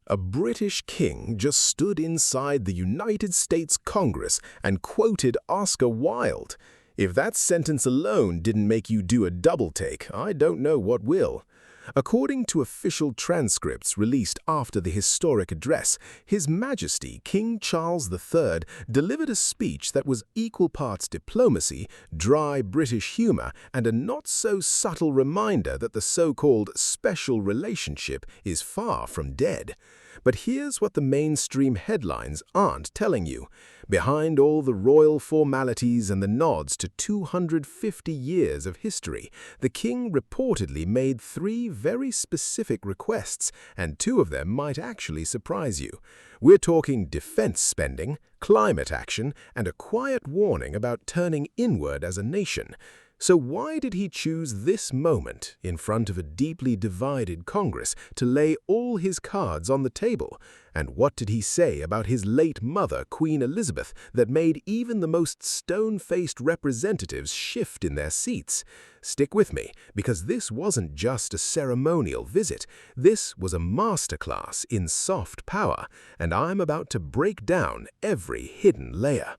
A British king just stood inside the United States Congress and quoted Oscar Wilde. If that sentence alone didn't make you do a double take, I don't know what will. According to official transcripts released after the historic address, His Majesty King Charles III delivered a speech that was equal parts diplomacy, dry British humor, and a not-so-subtle reminder that the so-called special relationship is far from dead. But here's what the mainstream headlines aren't telling you. Behind all the royal formalities and the nods to 250 years of history, the king reportedly made three very specific requests, and two of them might actually surprise you. We're talking defense spending, climate action, and a quiet warning about turning inward as a nation. So why did he choose this moment in front of a deeply divided Congress to lay all his cards on the table? And what did he say about his late mother, Queen Elizabeth, that made even the most stone-faced representatives shift in their seats? Stick with me, because this wasn't just a ceremonial visit. This was a masterclass in soft power, and I'm about to break down every hidden layer.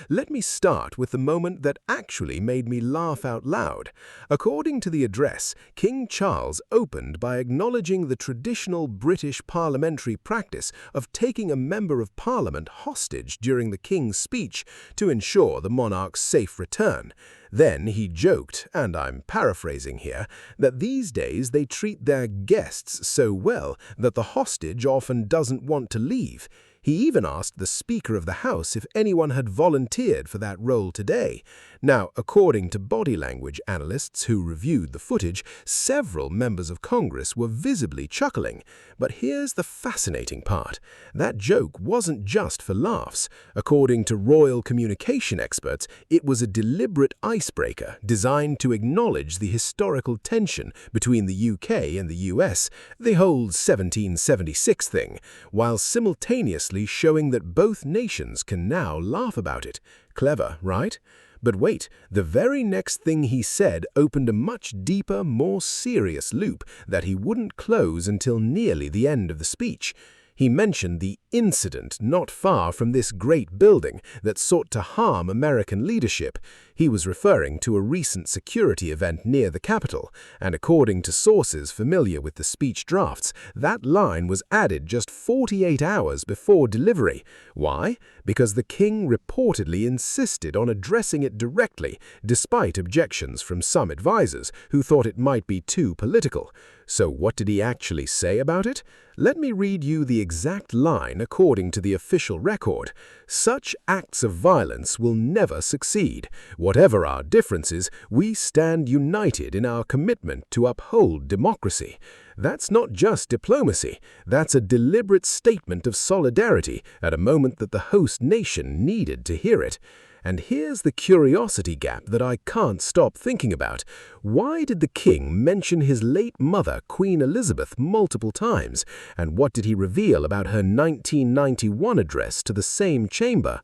Let me start with the moment that actually made me laugh out loud. According to the address, King Charles opened by acknowledging the traditional British parliamentary practice of taking a member of parliament hostage during the king's speech to ensure the monarch's safe return. Then he joked, and I'm paraphrasing here, that these days they treat their guests so well that the hostage often doesn't want to leave. He even asked the Speaker of the House if anyone had volunteered for that role today. Now, according to body language analysts who reviewed the footage, several members of Congress were visibly chuckling. But here's the fascinating part. That joke wasn't just for laughs. According to royal communication experts, it was a deliberate icebreaker designed to acknowledge the historical tension between the UK and the US, the whole 1776 thing, while simultaneously showing that both nations can now laugh about it. Clever, right? But wait, the very next thing he said opened a much deeper, more serious loop that he wouldn't close until nearly the end of the speech. He mentioned the incident not far from this great building that sought to harm American leadership. He was referring to a recent security event near the Capitol, and according to sources familiar with the speech drafts, that line was added just 48 hours before delivery. Why? Because the king reportedly insisted on addressing it directly, despite objections from some advisors who thought it might be too political. So what did he actually say about it? Let me read you the exact line according to the official record. "Such acts of violence will never succeed. Whatever our differences, we stand united in our commitment to uphold democracy." That's not just diplomacy. That's a deliberate statement of solidarity at a moment that the host nation needed to hear it. And here's the curiosity gap that I can't stop thinking about. Why did the king mention his late mother, Queen Elizabeth, multiple times? And what did he reveal about her 1991 address to the same chamber?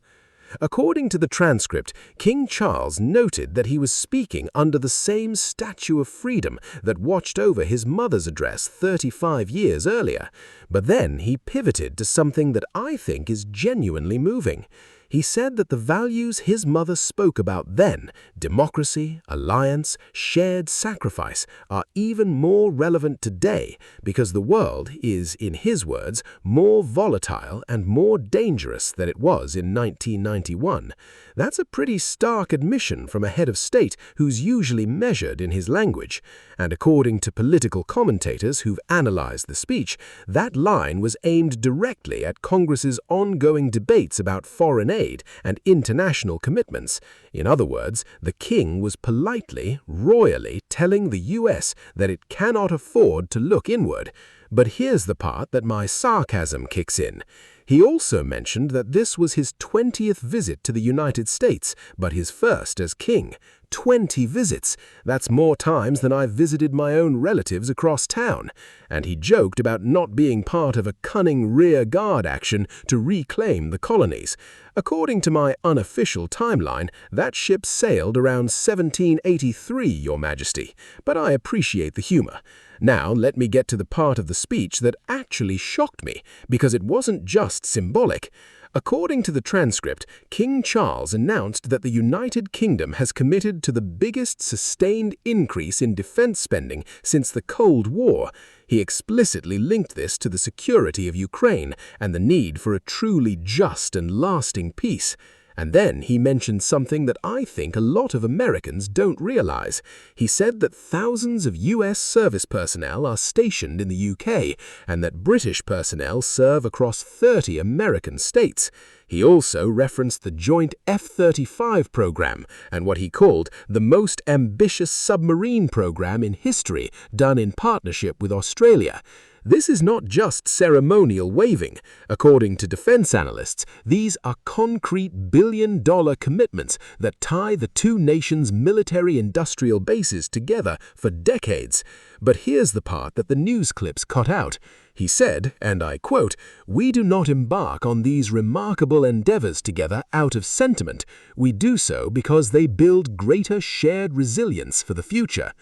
According to the transcript, King Charles noted that he was speaking under the same Statue of Freedom that watched over his mother's address 35 years earlier. But then he pivoted to something that I think is genuinely moving. He said that the values his mother spoke about then, democracy, alliance, shared sacrifice, are even more relevant today because the world is, in his words, more volatile and more dangerous than it was in 1991. That's a pretty stark admission from a head of state who's usually measured in his language. And according to political commentators who've analyzed the speech, that line was aimed directly at Congress's ongoing debates about foreign aid and international commitments. In other words, the king was politely, royally telling the US that it cannot afford to look inward. But here's the part that my sarcasm kicks in. He also mentioned that this was his 20th visit to the United States, but his first as king. 20 visits. That's more times than I've visited my own relatives across town. And he joked about not being part of a cunning rear guard action to reclaim the colonies. According to my unofficial timeline, that ship sailed around 1783, Your Majesty. But I appreciate the humor. Now, let me get to the part of the speech that actually shocked me, because it wasn't just symbolic. According to the transcript, King Charles announced that the United Kingdom has committed to the biggest sustained increase in defense spending since the Cold War. He explicitly linked this to the security of Ukraine and the need for a truly just and lasting peace. And then he mentioned something that I think a lot of Americans don't realize. He said that thousands of US service personnel are stationed in the UK and that British personnel serve across 30 American states. He also referenced the joint F-35 program and what he called the most ambitious submarine program in history done in partnership with Australia. This is not just ceremonial waving. According to defense analysts, these are concrete billion-dollar commitments that tie the two nations' military-industrial bases together for decades. But here's the part that the news clips cut out. He said, and I quote, "We do not embark on these remarkable endeavors together out of sentiment. We do so because they build greater shared resilience for the future."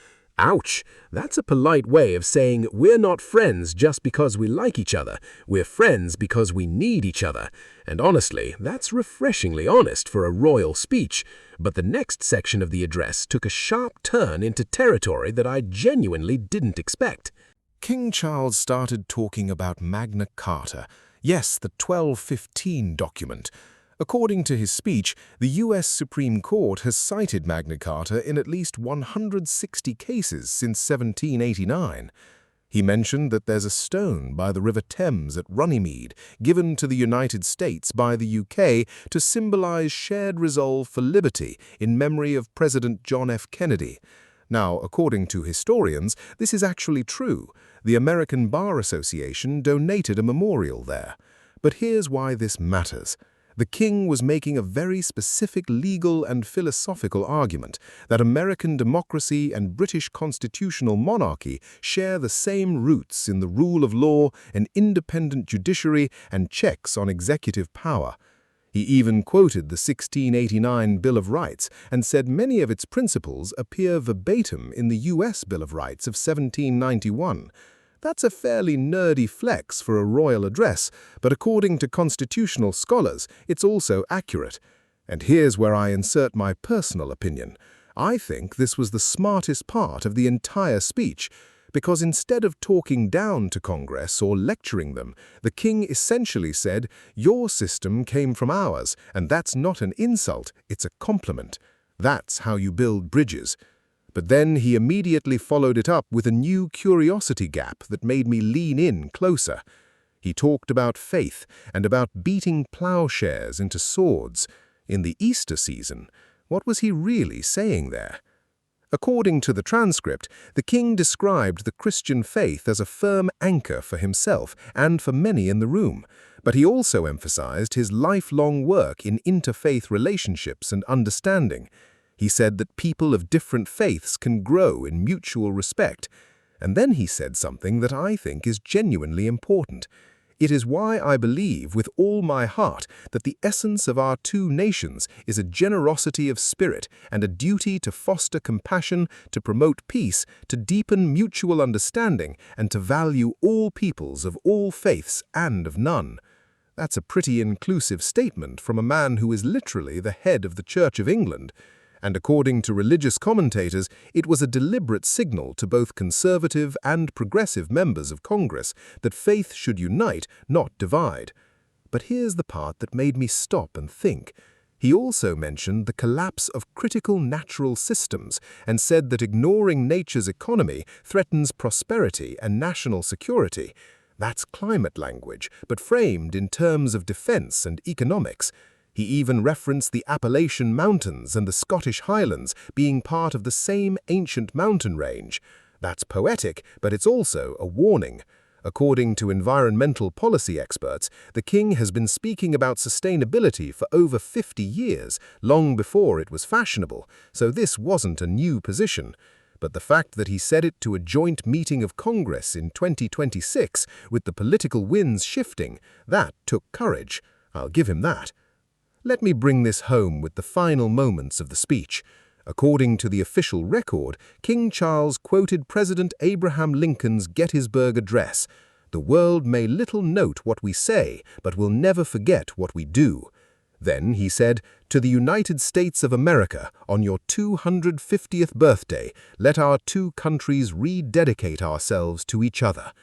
Ouch! That's a polite way of saying we're not friends just because we like each other. We're friends because we need each other. And honestly, that's refreshingly honest for a royal speech. But the next section of the address took a sharp turn into territory that I genuinely didn't expect. King Charles started talking about Magna Carta. Yes, the 1215 document. According to his speech, the U.S. Supreme Court has cited Magna Carta in at least 160 cases since 1789. He mentioned that there's a stone by the River Thames at Runnymede given to the United States by the UK to symbolize shared resolve for liberty in memory of President John F. Kennedy. Now, according to historians, this is actually true. The American Bar Association donated a memorial there. But here's why this matters. The king was making a very specific legal and philosophical argument that American democracy and British constitutional monarchy share the same roots in the rule of law, an independent judiciary, and checks on executive power. He even quoted the 1689 Bill of Rights and said many of its principles appear verbatim in the U.S. Bill of Rights of 1791. That's a fairly nerdy flex for a royal address, but according to constitutional scholars, it's also accurate. And here's where I insert my personal opinion. I think this was the smartest part of the entire speech, because instead of talking down to Congress or lecturing them, the king essentially said, "Your system came from ours, and that's not an insult, it's a compliment. That's how you build bridges." But then he immediately followed it up with a new curiosity gap that made me lean in closer. He talked about faith and about beating plowshares into swords. In the Easter season, what was he really saying there? According to the transcript, the king described the Christian faith as a firm anchor for himself and for many in the room, but he also emphasized his lifelong work in interfaith relationships and understanding. He said that people of different faiths can grow in mutual respect. And then he said something that I think is genuinely important. It is why I believe with all my heart that the essence of our two nations is a generosity of spirit and a duty to foster compassion, to promote peace, to deepen mutual understanding, and to value all peoples of all faiths and of none. That's a pretty inclusive statement from a man who is literally the head of the Church of England. And according to religious commentators, it was a deliberate signal to both conservative and progressive members of Congress that faith should unite, not divide. But here's the part that made me stop and think. He also mentioned the collapse of critical natural systems and said that ignoring nature's economy threatens prosperity and national security. That's climate language, but framed in terms of defense and economics. He even referenced the Appalachian Mountains and the Scottish Highlands being part of the same ancient mountain range. That's poetic, but it's also a warning. According to environmental policy experts, the king has been speaking about sustainability for over 50 years, long before it was fashionable, so this wasn't a new position. But the fact that he said it to a joint meeting of Congress in 2026, with the political winds shifting, that took courage. I'll give him that. Let me bring this home with the final moments of the speech. According to the official record, King Charles quoted President Abraham Lincoln's Gettysburg Address, "The world may little note what we say, but will never forget what we do." Then he said, "To the United States of America, on your 250th birthday, let our two countries rededicate ourselves to each other."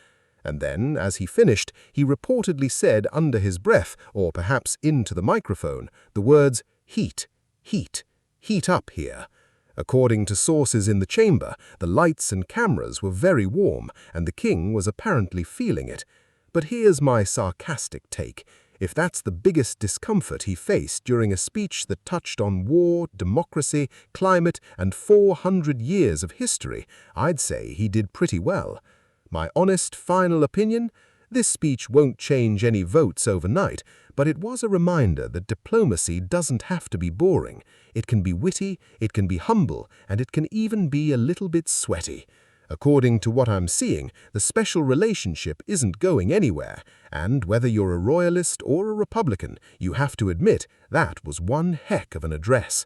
And then, as he finished, he reportedly said under his breath, or perhaps into the microphone, the words, "Heat, heat, heat up here." According to sources in the chamber, the lights and cameras were very warm, and the king was apparently feeling it. But here's my sarcastic take. If that's the biggest discomfort he faced during a speech that touched on war, democracy, climate, and 400 years of history, I'd say he did pretty well. My honest final opinion? This speech won't change any votes overnight, but it was a reminder that diplomacy doesn't have to be boring. It can be witty, it can be humble, and it can even be a little bit sweaty. According to what I'm seeing, the special relationship isn't going anywhere, and whether you're a royalist or a Republican, you have to admit that was one heck of an address.